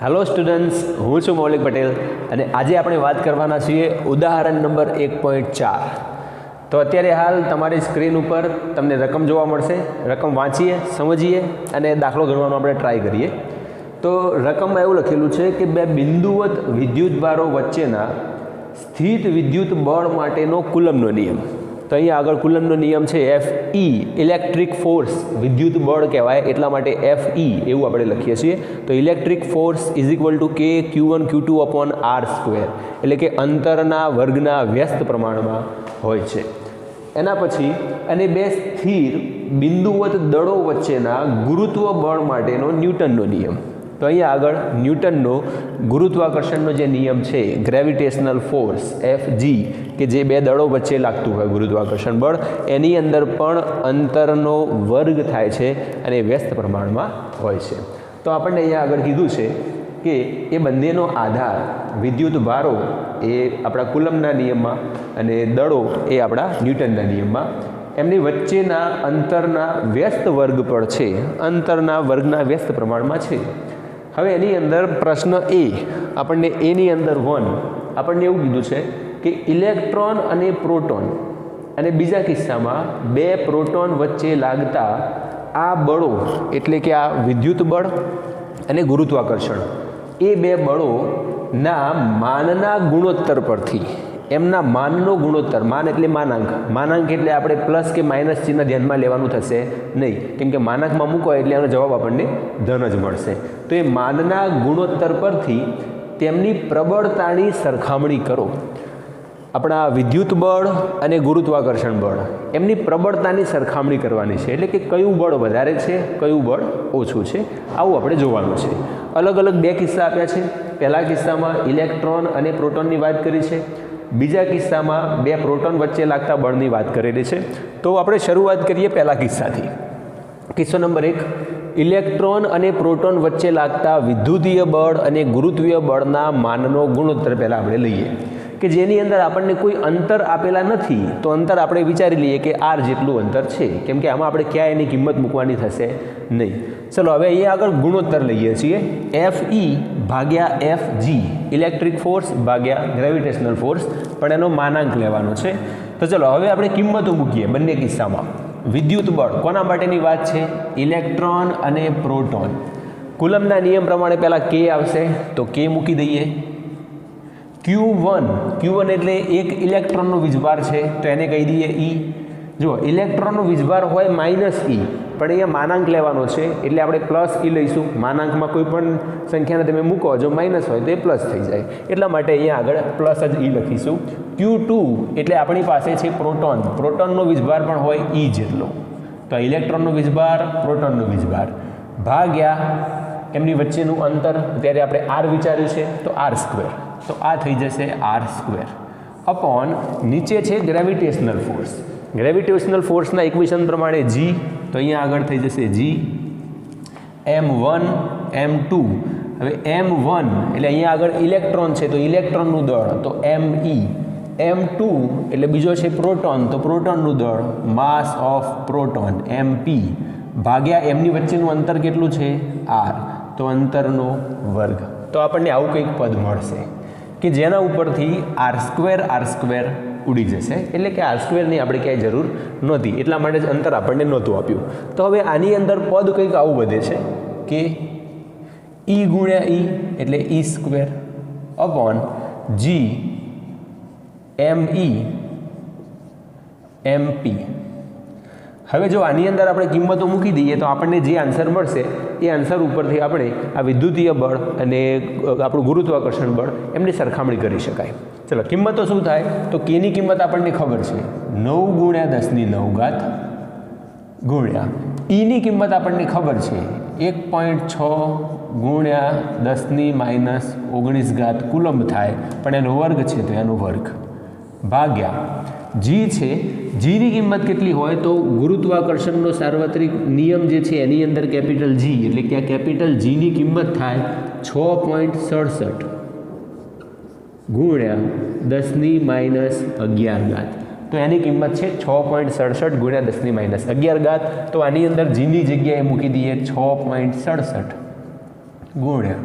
Hello students, હું છું મૌલિક પટેલ અને આજે આપણે વાત કરવાના છીએ ઉદાહરણ નંબર 1.4. તો અત્યારે હાલ તમારી સ્ક્રીન ઉપર તમને રકમ જોવા મળશે. રકમ વાંચીએ, સમજીએ અને દાખલો ગણવાનો આપણે ટ્રાય કરીએ. તો રકમમાં એવું લખેલું છે કે બે બિંદુવત વિદ્યુતભારો વચ્ચેના સ્થિત વિદ્યુત બળ માટેનો કુલમનો નિયમ. તો અહીંયા આગળ કુલમનો નિયમ છે FE, ઇલેક્ટ્રિક ફોર્સ, વિદ્યુત બળ કહેવાય એટલા માટે FE એવું આપણે લખીએ છીએ. તો electric force is equal to K Q1 Q2 upon R², એટલે કે અંતરના વર્ગના વ્યસ્ત પ્રમાણમાં હોય છે. એના પછી અને બે સ્થિર બિંદુવત દળો વચ્ચેના ગુરુત્વ બળ માટેનો ન્યૂટનનો નિયમ. તો અહીંયા આગળ ન્યૂટનનો ગુરુત્વાકર્ષણનો જે નિયમ છે, ગ્રેવિટેશનલ ફોર્સ FG, કે જે બે દળો વચ્ચે લાગતું હોય ગુરુત્વાકર્ષણ બળ, એની અંદર પણ અંતરનો વર્ગ થાય છે અને વ્યસ્ત પ્રમાણમાં હોય છે. તો આપણને અહીંયા આગળ કીધું છે કે એ બંનેનો આધાર વિદ્યુત ભારો એ આપણા કુલમના નિયમમાં અને દળો એ આપણા ન્યૂટનના નિયમમાં, એમની વચ્ચેના અંતરના વ્યસ્ત વર્ગ પર છે, અંતરના વર્ગના વ્યસ્ત પ્રમાણમાં છે. હવે એની અંદર પ્રશ્ન એ આપણને એની અંદર 1 આપણને એવું કીધું છે કે ઇલેક્ટ્રોન અને પ્રોટોન, અને બીજા કિસ્સામાં બે પ્રોટોન વચ્ચે લાગતા આ બળો, એટલે કે આ વિદ્યુત બળ અને ગુરુત્વાકર્ષણ, એ બે બળોના માનના ગુણોત્તર પરથી, એમના માનનો ગુણોત્તર, માન એટલે માનાંક, માનાંક એટલે આપણે પ્લસ કે માઇનસ ચિહ્ન ધ્યાનમાં લેવાનું થશે નહીં, કેમ કે માનાંકમાં મૂકો એટલે એનો જવાબ આપણને ધન જ મળશે. તો એ માનના ગુણોત્તર પરથી તેમની પ્રબળતાની સરખામણી કરો. આપણા વિદ્યુત બળ અને ગુરુત્વાકર્ષણ બળ, એમની પ્રબળતાની સરખામણી કરવાની છે, એટલે કે કયું બળ વધારે છે, કયું બળ ઓછું છે, આવું આપણે જોવાનું છે. અલગ અલગ બે કિસ્સા આપ્યા છે. પહેલા કિસ્સામાં ઇલેક્ટ્રોન અને પ્રોટોનની વાત કરી છે, બીજા કિસ્સામાં બે પ્રોટોન વચ્ચે લાગતા બળની વાત કરેલી છે. તો આપણે શરૂઆત કરીએ પહેલા કિસ્સાથી. કિસ્સો નંબર 1, ઇલેક્ટ્રોન અને પ્રોટોન વચ્ચે લાગતા વિદ્યુતીય બળ અને ગુરુત્વીય બળના માનનો ગુણોત્તર પહેલાં આપણે લઈએ, કે જેની અંદર આપણને કોઈ અંતર આપેલા નથી. તો અંતર આપણે વિચારી લઈએ કે R જેટલું અંતર છે, કેમ કે આમાં આપણે ક્યાંય એની કિંમત મૂકવાની થશે નહીં. ચલો હવે અહીંયા આગળ ગુણોત્તર લઈએ છીએ, FE ભાગ્યા FG, ઇલેક્ટ્રિક ફોર્સ ભાગ્યા ગ્રેવિટેશનલ ફોર્સ, પણ એનો માનાંક લેવાનો છે. તો ચલો હવે આપણે કિંમતો મૂકીએ બંને કિસ્સામાં. વિદ્યુત બળ કોના માટેની વાત છે? ઇલેક્ટ્રોન અને પ્રોટોન. કુલમના નિયમ પ્રમાણે પહેલાં K આવશે, તો K મૂકી દઈએ. Q1 એટલે એક ઇલેક્ટ્રોનનો વીજભાર છે, તો એને કહી દઈએ E. જો ઇલેક્ટ્રોનનો વીજભાર હોય -E, પણ અહીંયા માનાંક લેવાનો છે એટલે આપણે +E લઈશું. માનાંકમાં કોઈ પણ સંખ્યાને તમે મૂકો, જો માઇનસ હોય તો એ પ્લસ થઈ જાય, એટલા માટે અહીંયા આગળ પ્લસ જ E લખીશું. Q2 એટલે આપણી પાસે છે પ્રોટોન. પ્રોટોનનો વીજભાર પણ હોય E જેટલો. તો ઇલેક્ટ્રોનનો વીજભાર, પ્રોટોનનો વીજભાર ભાગ્યા એમની વચ્ચેનું અંતર, ત્યારે આપણે R વિચાર્યું છે તો R². તો આ થઈ જશે R² અપોન નીચે છે ગ્રેવિટેશનલ ફોર્સ. ગ્રેવિટેશનલ ફોર્સના ઇક્વેશન પ્રમાણે G, તો અહીંયા આગળ થઈ જશે G M1 M2. હવે M1 એટલે અહીંયા આગળ ઇલેક્ટ્રોન છે, તો ઇલેક્ટ્રોનનું દળ, તો ME. M2 એટલે બીજો છે પ્રોટોન, તો પ્રોટોનનું દળ, માસ ઓફ પ્રોટોન MP, ભાગ્યા એમની વચ્ચેનું અંતર કેટલું છે? R, તો અંતરનો વર્ગ. તો આપણને આવું કંઈક પદ મળશે કે જેના ઉપરથી R² ઉડી જશે, એટલે કે R²ની આપણે ક્યાંય જરૂર નહોતી, એટલા માટે જ અંતર આપણને નહોતું આપ્યું. તો હવે આની અંદર પદ કંઈક આવું વધે છે કે E ગુણ્યા E એટલે E² upon G ME MP. હવે જો આની અંદર આપણે કિંમતો મૂકી દઈએ તો આપણને જે આન્સર મળશે એ આન્સર ઉપરથી આપણે આ વિદ્યુતીય બળ અને આપણું ગુરુત્વાકર્ષણ બળ એમની સરખામણી કરી શકાય. ચલો કિંમતો શું થાય? તો Kની કિંમત આપણને ખબર છે, 9 ગુણ્યા 10⁹ ગુણ્યા Eની કિંમત આપણને ખબર છે, 1.6 ગુણ્યા 10⁻⁹ કુલમ્બ થાય, પણ એનો વર્ગ છે તો એનો વર્ગ, ભાગ્યા G છે. Gની કિંમત કેટલી હોય? તો ગુરુત્વાકર્ષણનો સાર્વત્રિક નિયમ જે છે એની અંદર કેપિટલ G, એટલે કે આ કેપિટલ Gની કિંમત થાય 6.67 ગુણ્યા 10⁻11. તો એની કિંમત છે 6.67 ગુણ્યા 10⁻11. તો આની અંદર Gની જગ્યાએ મૂકી દઈએ 6.67 ગુણ્યા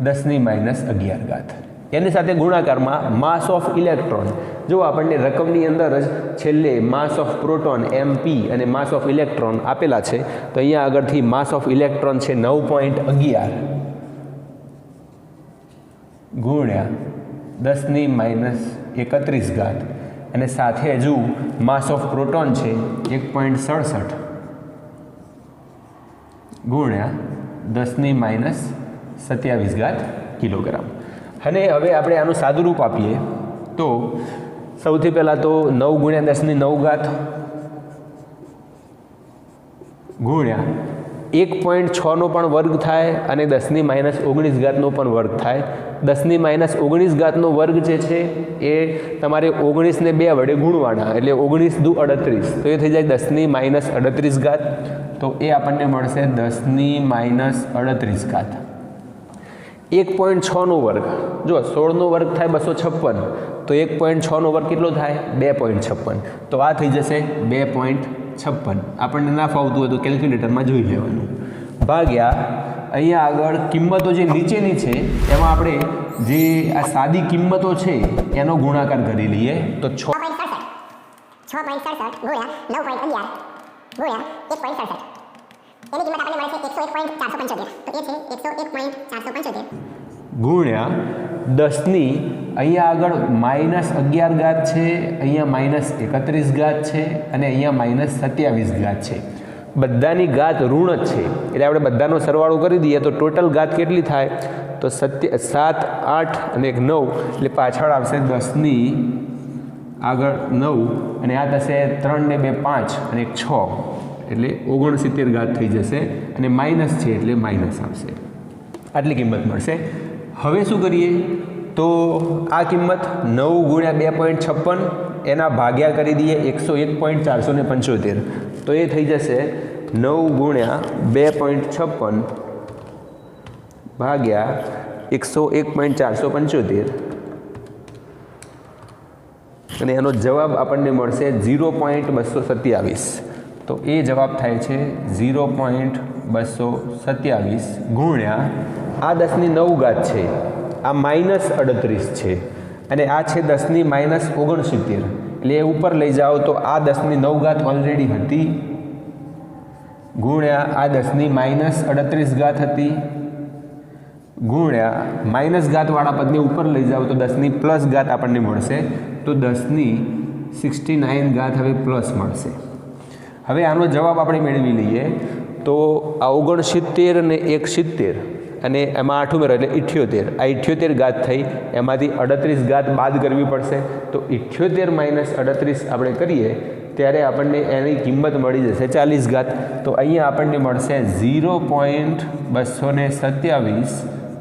10⁻11 એની સાથે ગુણાકારમાં માસ ઓફ ઇલેક્ટ્રોન, જો આપણને રકમની અંદર જ છેલ્લે માસ ઓફ પ્રોટોન MP અને માસ ઓફ ઇલેક્ટ્રોન આપેલા છે, તો અહીંયા આગળથી માસ ઓફ ઇલેક્ટ્રોન છે 9.11 ગુણ્યા 10⁻31 અને સાથે હજુ માસ ઓફ પ્રોટોન છે 1.67 ગુણ્યા 10⁻27 કિલોગ્રામ. અને હવે આપણે આનું સાદું રૂપ આપીએ તો સૌથી પહેલાં તો 9 ગુણ્યા 10⁹ ગુણ્યા 1.6નો પણ વર્ગ થાય અને 10⁻19નો પણ વર્ગ થાય. 10⁻19નો વર્ગ જે છે એ તમારે 19ને 2 વડે ગુણવાના, એટલે 19 દુ 38, તો એ થઈ જાય 10⁻38. તો એ આપણને મળશે 10⁻38. 1.6નો વર્ગ, જો 16નો વર્ગ થાય 256, તો 1.6નો વર્ગ કેટલો થાય 2.56, તો આ થઈ જશે 2.56. આપણને ના ફાવતું હોય તો કેલ્ક્યુલેટરમાં જોઈ લેવાનું. ભાગ્યા અહીંયા આગળ કિંમતો જે નીચેની છે એમાં આપણે જે આ સાદી કિંમતો છે એનો ગુણાકાર કરી લઈએ. તો 6.67 ગુણ્યા 9.11 ગુણ્યા 1.67, એની કિંમત આપણને મળે છે 101.475. તો એ છે 101.475 ગુણ્યા 10ની અહીંયા આગળ -11 છે, અહીંયા -31 છે અને અહીંયા -27 છે. બધાની ઘાત ઋણ જ છે, એટલે આપણે બધાનો સરવાળો કરી દઈએ તો ટોટલ ઘાત કેટલી થાય તો 7, 8 અને 1 9, એટલે પાછળ આવશે 10ની આગળ 9 અને આ થશે 3 ને 2 5 અને 1 6, એટલે 69 ઘાત થઈ જશે અને માઇનસ છે એટલે માઇનસ આવશે. આટલી કિંમત મળશે. હવે શું કરીએ તો આ કિંમત 9 ગુણ્યા 2.56 એના ભાગ્યા કરી દઈએ 101.475, તો એ થઈ જશે 9 ગુણ્યા 2.56 ભાગ્યા 101.475 અને એનો જવાબ આપણને મળશે 0.227. તો એ જવાબ થાય છે 0.227 ગુણ્યા આ 10⁹ છે, આ -38 છે અને આ છે 10⁻69, એટલે એ ઉપર લઈ જાઓ તો આ 10⁹ ઓલરેડી હતી ગુણ્યા આ 10⁻38 હતી ગુણ્યા માઇનસ ઘાતવાળા પદને ઉપર લઈ જાઓ તો 10+ આપણને મળશે, તો 10⁻69 હવે પ્લસ મળશે. હવે આનો જવાબ આપણે મેળવી લઈએ તો આ 69 અને 170 અને એમાં 8 ઉમેરો એટલે 78, આ 78 ઘાત થઈ, એમાંથી 38 ઘાત બાદ કરવી પડશે. તો 78 - 38 આપણે કરીએ ત્યારે આપણને એની કિંમત મળી જશે 40 ઘાત. તો અહીંયા આપણને મળશે 0.227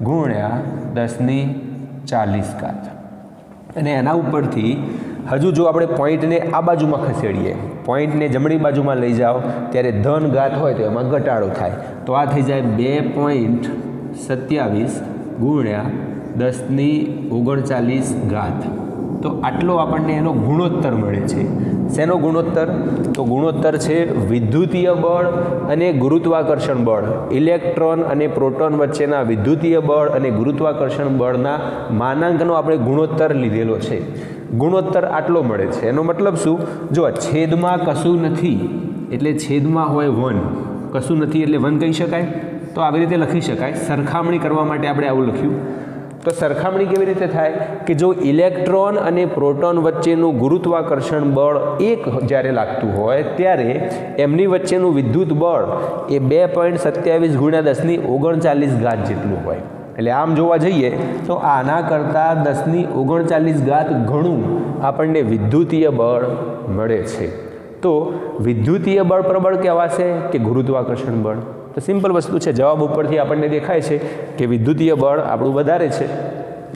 ગુણ્યા 10⁻40. અને એના ઉપરથી હજુ જો આપણે પોઈન્ટને આ બાજુમાં ખસેડીએ, પોઈન્ટને જમણી બાજુમાં લઈ જાઓ ત્યારે ધન ઘાત હોય તો એમાં ઘટાડો થાય, તો આ થઈ જાય 2.27 ગુણ્યા 10⁻39. તો આટલો આપણને એનો ગુણોત્તર મળે છે. શેનો ગુણોત્તર? તો ગુણોત્તર છે વિદ્યુતીય બળ અને ગુરુત્વાકર્ષણ બળ, ઇલેક્ટ્રોન અને પ્રોટોન વચ્ચેના વિદ્યુતીય બળ અને ગુરુત્વાકર્ષણ બળના માનાંકનો આપણે ગુણોત્તર લીધેલો છે. ગુણોત્તર આટલો મળે છે. એનો મતલબ શું? જો છેદમાં કશું નથી એટલે છેદમાં હોય 1, કશું નથી એટલે 1 કહી શકાય, તો આવી રીતે લખી શકાય. સરખામણી કરવા માટે આપણે આવું લખ્યું. તો સરખામણી કેવી રીતે થાય કે જો ઇલેક્ટ્રોન અને પ્રોટોન વચ્ચેનું ગુરુત્વાકર્ષણ બળ 1 જ્યારે લાગતું હોય ત્યારે એમની વચ્ચેનું વિદ્યુત બળ એ 2.27 ગુણ્યા 10⁻39 જેટલું હોય. એટલે આમ જોવા જઈએ તો આના કરતાં 10⁻39 ઘણું આપણને વિદ્યુતીય બળ મળે છે. તો વિદ્યુતીય બળ પ્રબળ કહેવાશે કે ગુરુત્વાકર્ષણ બળ? તો સિમ્પલ વસ્તુ છે, જવાબ ઉપરથી આપણને દેખાય છે કે વિદ્યુતીય બળ આપણું વધારે છે,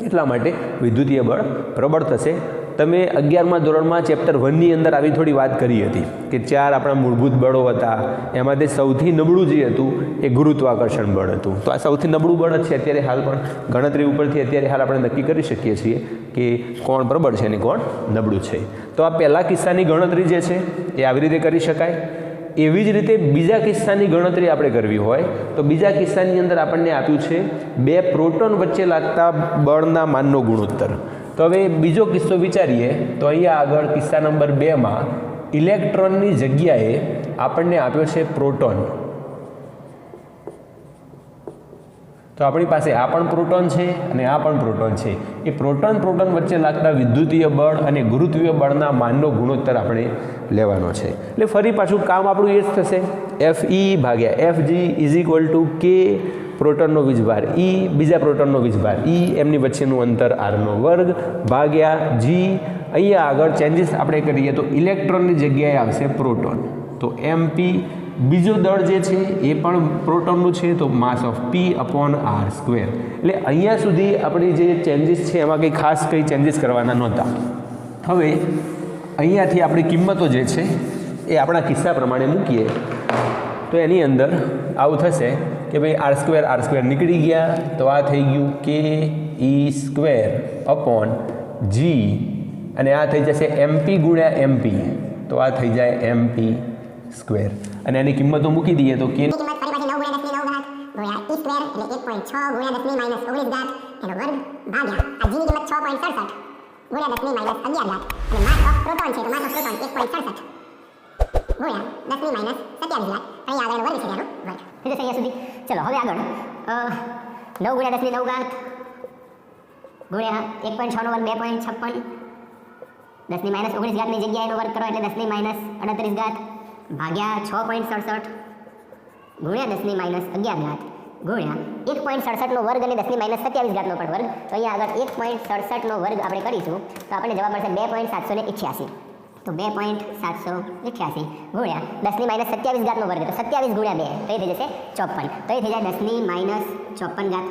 એટલા માટે વિદ્યુતીય બળ પ્રબળ થશે. તમે 11મા ધોરણમાં ચેપ્ટર 1ની અંદર આવી થોડી વાત કરી હતી કે 4 આપણા મૂળભૂત બળો હતા, એમાંથી સૌથી નબળું જે હતું એ ગુરુત્વાકર્ષણ બળ હતું. તો આ સૌથી નબળું બળ જ છે અત્યારે હાલ, પણ ગણતરી ઉપરથી અત્યારે હાલ આપણે નક્કી કરી શકીએ છીએ કે કોણ પ્રબળ છે અને કોણ નબળું છે. તો આ પહેલા કિસ્સાની ગણતરી જે છે એ આવી રીતે કરી શકાય. એવી જ રીતે બીજા કિસ્સાની ગણતરી આપણે કરવી હોય તો બીજા કિસ્સાની અંદર આપણને આપ્યું છે બે પ્રોટોન વચ્ચે લાગતા બળના માનનો ગુણોત્તર. તો હવે બીજો કિસ્સો વિચારીએ તો અહીંયા આગળ કિસ્સા નંબર 2માં ઇલેક્ટ્રોનની જગ્યાએ આપણને આપ્યો છે પ્રોટોન. તો આપણી પાસે આ પણ પ્રોટોન છે અને આ પણ પ્રોટોન છે. એ પ્રોટોન વચ્ચે લાગતા વિદ્યુતીય બળ અને ગુરુત્વીય બળના માનનો ગુણોત્તર આપણે લેવાનો છે. એટલે ફરી પાછું કામ આપણું એ જ થશે, FE ભાગ્યા FG is equal to K પ્રોટોનનો વીજભાર E બીજા પ્રોટોનનો વીજભાર E એમની વચ્ચેનું અંતર R² ભાગ્યા G. અહીંયા આગળ ચેન્જીસ આપણે કરીએ તો ઇલેક્ટ્રોનની જગ્યાએ આવશે પ્રોટોન. તો MP બીજો દળ જે છે એ પણ પ્રોટોનનું છે તો માસ ઓફ P/R². એટલે અહીંયા સુધી આપણી જે ચેન્જીસ છે એમાં કંઈ ખાસ કંઈ ચેન્જીસ કરવાના નહોતા. હવે અહીંયાથી આપણી કિંમતો જે છે એ આપણા કિસ્સા પ્રમાણે મૂકીએ તો એની અંદર આવું થશે કે ભાઈ R² નીકળી ગયા તો આ થઈ ગયું KE²/G અને આ થઈ જશે MP ગુણ્યા MP તો આ થઈ જાય MP². અને એની કિંમતો મૂકી દઈએ તો K ની કિંમત ફરી પાછી 9 × 10⁻⁹ ગુણ્યા E² એટલે 1.6 ગુણ્યા 10⁻19 એનો વર્ગ ભાગ્યા આ G ની કિંમત 6.67 ગુણ્યા 10⁻11 અને માસ ઓફ પ્રોટોન છે તો માસ ઓફ પ્રોટોન 1.67 ગુણ્યા 10⁻27 અહીં આગળનો વર્ગ છે એનો વર્ગ થઈ જશે અહીંયા સુધી. ચલો હવે આગળ 9 ગુણ્યા 10⁻9 ગુણ્યા 1.6 નો વર્ગ 2.56 10⁻19 ની જગ્યાએ એનો વર્ગ કરો એટલે 10⁻38 ભાગ્યા 6.67 ગુણ્યા 10⁻11 ગુણ્યા 1.67 નો વર્ગ અને 10⁻27 નો પણ વર્ગ. તો અહીંયા આગળ 1.67 નો વર્ગ આપણે કરીશું તો આપણને જવાબ મળશે 2.788. તો 2.788 ગુણ્યા 10⁻27 નો વર્ગ તો 27 ગુણ્યા 2 તો એ થઈ જશે 54. તો એ થઈ જાય 10⁻54.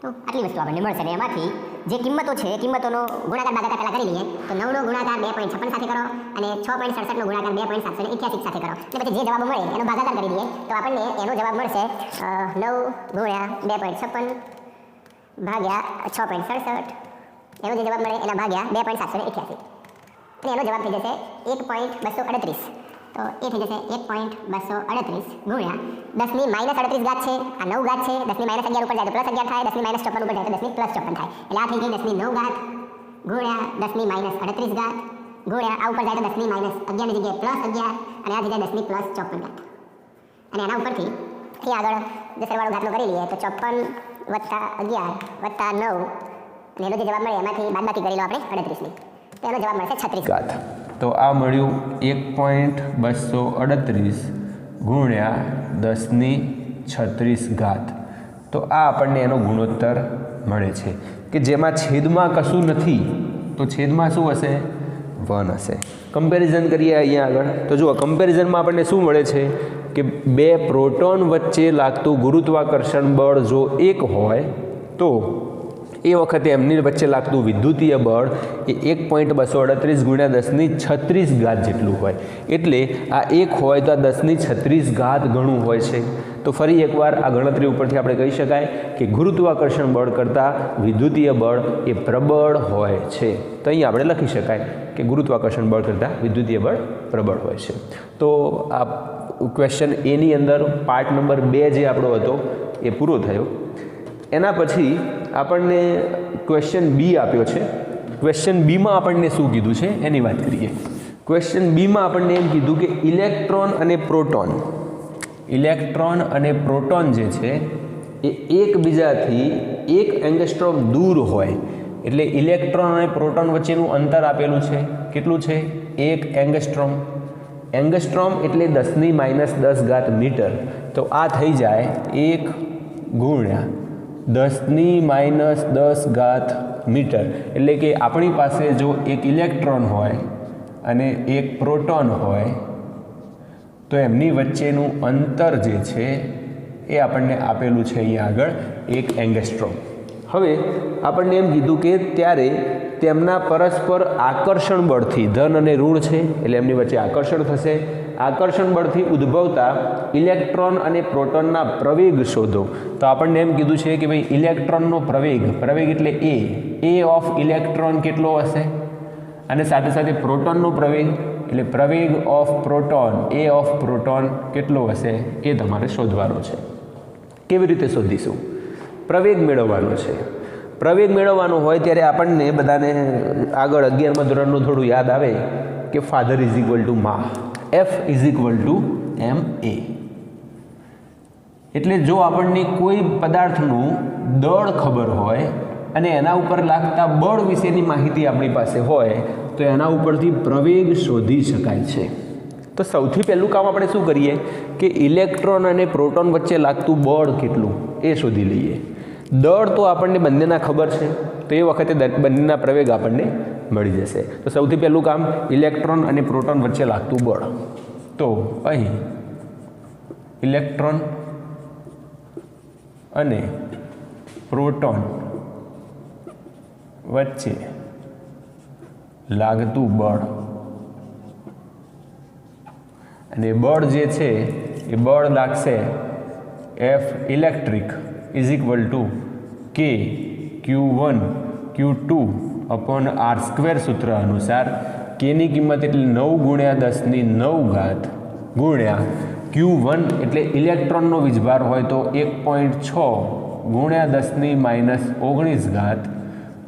તો આટલી વસ્તુ આપણને મળશે ને એમાંથી જે કિંમતો છે એ કિંમતોનો ગુણાકાર ભાગાકાર પહેલા કરી લઈએ. તો 9 નો ગુણાકાર 2.56 સાથે કરો અને 6.67 નો ગુણાકાર 2.788 સાથે કરો એટલે પછી જે જવાબ મળે એનો ભાગાકાર કરી દઈએ તો આપણને એનો જવાબ મળશે 9 ગુણ્યા 2.56 ભાગ્યા 6.67 એનો જે જવાબ મળે એના ભાગ્યા 2.788 અને એનો જવાબ થઈ જશે 1.238. તો એ થઈ જશે 1.238 ગુણ્યા 10⁻38 ઘાત છે આ 9 ઘાત છે 10⁻11 ઉપર જાય તો +11 થાય 10⁻54 ઉપર જાય તો 10⁻+54 થાય એટલે આ થઈ ગઈ 10⁻9 ઘાત ગુણ્યા 10⁻38 ઘાત ગુણ્યા આ ઉપર જાય તો 10⁻11 ની જગ્યાએ +11 અને આ થઈ જાય 10⁻54 ઘાત. અને આના ઉપરથી અહીં આગળ જે સરવાળો ઘાતનો કરી લઈએ તો 54 + 11 + 9 અને એનો જે જવાબ મળે એમાંથી બાદબાકી કરી લો આપણે 38 ની તો એનો જવાબ મળશે 36 ઘાત. તો આ મળ્યું 1.238 ગુણ્યા 10⁻36 ઘાત. તો આ આપણને એનો ગુણોત્તર મળે છે કે જેમાં છેદમાં કશું નથી તો છેદમાં શું હશે 1 હશે. કમ્પેરિઝન કરીએ અહીંયા આગળ તો જુઓ કમ્પેરિઝનમાં આપણને શું મળે છે કે બે પ્રોટોન વચ્ચે લાગતું ગુરુત્વાકર્ષણ બળ જો 1 હોય તો એ વખતે એમની વચ્ચે લાગતું વિદ્યુતીય બળ એ 1.238 ગુણ્યા 10⁻36 ઘાત જેટલું હોય. એટલે આ 1 હોય તો આ 10⁻36 ઘાત ઘણું હોય છે. તો ફરી એકવાર આ ગણતરી ઉપરથી આપણે કહી શકાય કે ગુરુત્વાકર્ષણ બળ કરતાં વિદ્યુતીય બળ એ પ્રબળ હોય છે. તો અહીં આપણે લખી શકાય કે ગુરુત્વાકર્ષણ બળ કરતાં વિદ્યુતીય બળ પ્રબળ હોય છે. તો આ ક્વેશ્ચન એની અંદર પાર્ટ નંબર 2 જે આપણો હતો એ પૂરો થયો. એના પછી આપણને ક્વેશ્ચન બી આપ્યો છે. ક્વેશ્ચન બીમાં આપણને શું કીધું છે એની વાત કરીએ. ક્વેશ્ચન બીમાં આપણને એમ કીધું કે ઇલેક્ટ્રોન અને પ્રોટોન જે છે એ એકબીજાથી 1 એંગસ્ટ્રોમ દૂર હોય. એટલે ઇલેક્ટ્રોન અને પ્રોટોન વચ્ચેનું અંતર આપેલું છે. કેટલું છે 1 એંગસ્ટ્રોમ. એંગસ્ટ્રોમ એટલે 10⁻10 મીટર. તો આ થઈ જાય 1 ગુણ્યા 10⁻10 મીટર. એટલે કે આપણી પાસે જો એક ઇલેક્ટ્રોન હોય અને એક પ્રોટોન હોય તો એમની વચ્ચેનું અંતર જે છે એ આપણને આપેલું છે અહીંયા આગળ 1 એંગસ્ટ્રોમ. હવે આપણને એમ કીધું કે ત્યારે તેમના પરસ્પર આકર્ષણ બળથી ધન અને ઋણ છે એટલે એમની વચ્ચે આકર્ષણ થશે. આકર્ષણ બળથી ઉદ્ભવતા ઇલેક્ટ્રોન અને પ્રોટોનના પ્રવેગ શોધો. તો આપણને એમ કીધું છે કે ભાઈ ઇલેક્ટ્રોનનો પ્રવેગ એટલે એ ઓફ ઇલેક્ટ્રોન કેટલો હશે અને સાથે સાથે પ્રોટોનનો પ્રવેગ એટલે પ્રવેગ of proton A of proton કેટલો હશે એ તમારે શોધવાનો છે. કેવી રીતે શોધીશું? પ્રવેગ મેળવવાનો છે. પ્રવેગ મેળવવાનો હોય ત્યારે આપણને બધાને આગળ 11મા ધોરણનું થોડું યાદ આવે કે ફાધર ઇઝ ઇક્વલ ટુ મા, એફ ઇઝ ઇક્વલ ટુ એમ એ. એટલે જો આપણને કોઈ પદાર્થનું દળ ખબર હોય અને એના ઉપર લાગતા બળ વિશેની માહિતી આપણી પાસે હોય તો એના ઉપરથી પ્રવેગ શોધી શકાય છે. તો સૌથી પહેલું કામ આપણે શું કરીએ કે ઇલેક્ટ્રોન અને પ્રોટોન વચ્ચે લાગતું બળ કેટલું એ શોધી લઈએ. દળ તો આપણને બંનેના ખબર છે, તો એ વખતે બંનેના પ્રવેગ આપણને મળી જશે. તો સૌથી પહેલું કામ ઇલેક્ટ્રોન અને પ્રોટોન વચ્ચે લાગતું બળ. તો અહીં ઇલેક્ટ્રોન અને પ્રોટોન વચ્ચે લાગતું બળ, અને બળ જે છે એ બળ લાગશે F electric is equal to કે Q1 Q2 અપોન R² સૂત્ર અનુસાર કેની કિંમત એટલે 9 ગુણ્યા 10⁹ ગુણ્યા Q1 એટલે ઇલેક્ટ્રોનનો વીજભાર હોય તો 1.6 ગુણ્યા 10⁻⁹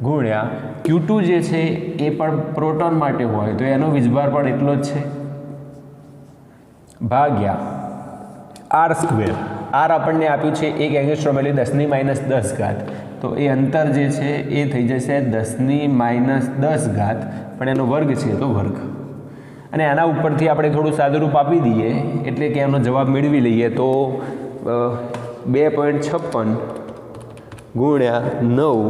ગુણ્યા Q2 જે છે એ પણ પ્રોટોન માટે હોય તો એનો વીજભાર પણ એટલો જ છે, ભાગ્યા R². R આપણને આપ્યું છે 1 એંગસ્ટ્રોમ એટલે 10⁻10, તો એ અંતર જે છે એ થઈ જશે 10⁻10, પણ એનો વર્ગ છે તો વર્ગ. અને આના ઉપરથી આપણે થોડું સાદુરૂપ આપી દઈએ એટલે કે એનો જવાબ મેળવી લઈએ તો 2.56 ગુણ્યા 9,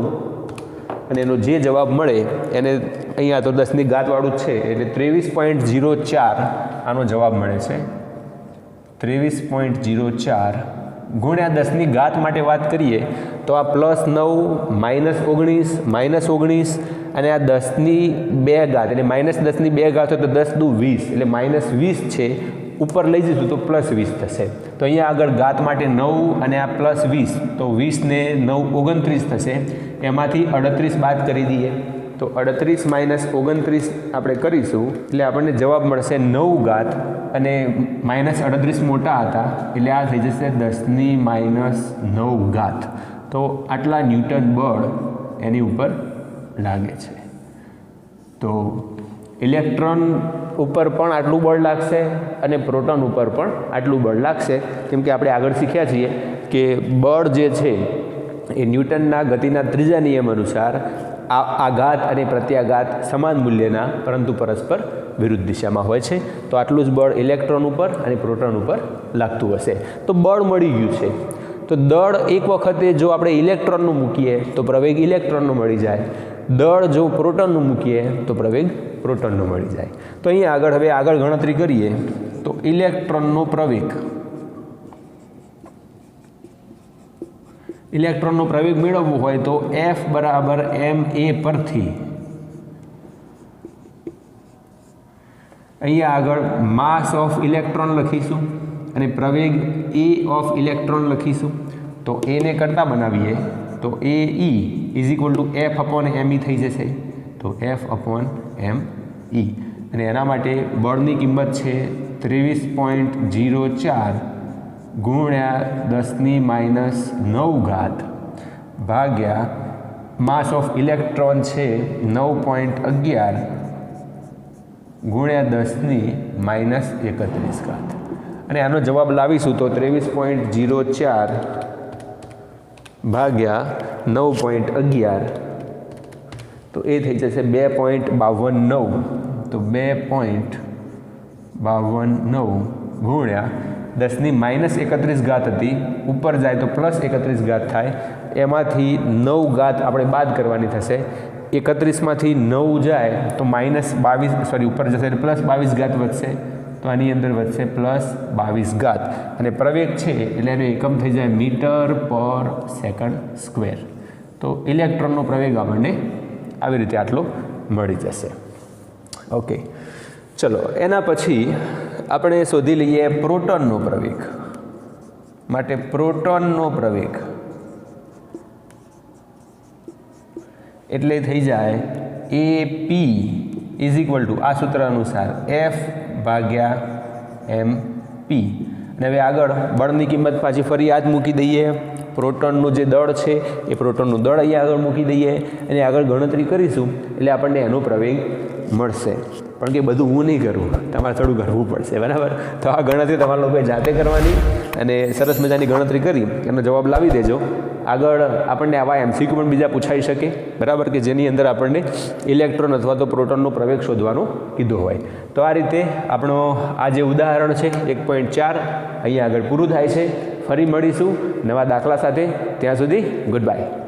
અને એનો જે જવાબ મળે એને અહીંયા તો 10ની ઘાત વાળું જ છે એટલે 23.04 આનો જવાબ મળે છે. 23.04 ગુણ્યા 10ની ઘાત માટે વાત કરીએ તો આ +9 -19 અને આ 10² એટલે -10² હોય તો 10 દુ 20 એટલે -20 છે, ઉપર લઈ જઈશું તો +20 થશે. તો અહીંયા આગળ ઘાત માટે 9 અને આ +20 તો 20 ને 9 29 થશે. એમાંથી 38 બાદ કરી દઈએ તો 38 - 29 આપણે કરીશું એટલે આપણને જવાબ મળશે 9 અને -38 મોટા હતા એટલે આ થઈ જશે 10⁻⁹. તો આટલા ન્યૂટન બળ એની ઉપર લાગે છે. તો ઇલેક્ટ્રોન ઉપર પણ આટલું બળ લાગશે અને પ્રોટોન ઉપર પણ આટલું બળ લાગશે, કેમ કે આપણે આગળ શીખ્યા છીએ કે બળ જે છે એ ન્યૂટનના ગતિના ત્રીજા નિયમ અનુસાર આઘાત અને પ્રત્યાઘાત સમાન મૂલ્યના પરંતુ પરસ્પર વિરુદ્ધ દિશામાં હોય છે. તો આટલું જ બળ ઇલેક્ટ્રોન ઉપર અને પ્રોટોન ઉપર લાગતું હશે. તો બળ મળી ગયું છે. તો દળ એક વખતે જો આપણે ઇલેક્ટ્રોનનું મૂકીએ તો પ્રવેગ ઇલેક્ટ્રોનનો મળી જાય, દળ જો પ્રોટોનનું મૂકીએ તો પ્રવેગ પ્રોટોનનો મળી જાય. તો અહીંયા આગળ ગણતરી કરીએ તો ઇલેક્ટ્રોનનો પ્રવેગ મેળવવો હોય તો F બરાબર ma પરથી અહીંયા આગળ માસ ઓફ ઇલેક્ટ્રોન લખીશું અને પ્રવેગ a ઓફ ઇલેક્ટ્રોન લખીશું. તો a ને કરતા બનાવીએ તો AE is equal to F upon me થઈ જશે. તો F અપોન me, અને એના માટે બળની કિંમત છે 23.04 ગુણ્યા 10⁻⁹ ભાગ્યા માસ ઓફ ઇલેક્ટ્રોન છે 9.11 ગુણ્યા 10⁻31, અને આનો જવાબ લાવીશું તો 23.04 ભાગ્યા 9.11 તો એ થઈ જશે 2.52. તો 2.52 ગુણ્યા 10⁻31 હતી, ઉપર જાય તો +31 થાય, એમાંથી 9 આપણે બાદ કરવાની થશે. 31માંથી 9 જાય તો -22 ઉપર જશે એટલે +22 વધશે, તો આની અંદર વધશે +22, અને પ્રવેગ છે એટલે એનો એકમ થઈ જાય મીટર/સેકન્ડ². તો ઇલેક્ટ્રોનનો પ્રવેગ આપણને આવી રીતે આટલો મળી જશે. ઓકે, ચલો એના પછી આપણે શોધી લઈએ પ્રોટોનનો પ્રવેગ. માટે પ્રોટોનનો પ્રવેગ એટલે થઈ જાય AP ઇઝ ઇક્વલ ટુ આ સૂત્ર અનુસાર F/mp. અને હવે આગળ બળની કિંમત પાછી ફરી યાદ મૂકી દઈએ. પ્રોટોનનું જે દળ છે એ પ્રોટોનનું દળ અહીંયા આગળ મૂકી દઈએ અને આગળ ગણતરી કરીશું એટલે આપણને એનો પ્રવેગ મળશે. પણ કે બધું હું નહીં કરું, તમારે થોડું કરવું પડશે, બરાબર? તો આ ગણતરી તમારા લોકોએ જાતે કરવાની અને સરસ મજાની ગણતરી કરી એનો જવાબ લાવી દેજો. આગળ આપણને આવા MCQ પણ બીજા પૂછાઈ શકે, બરાબર, કે જેની અંદર આપણને ઇલેક્ટ્રોન અથવા તો પ્રોટોનનો પ્રવેગ શોધવાનું કીધું હોય. તો આ રીતે આપણો આ જે ઉદાહરણ છે 1.4 અહીંયા આગળ પૂરું થાય છે. ફરી મળીશું નવા દાખલા સાથે. ત્યાં સુધી ગુડ બાય.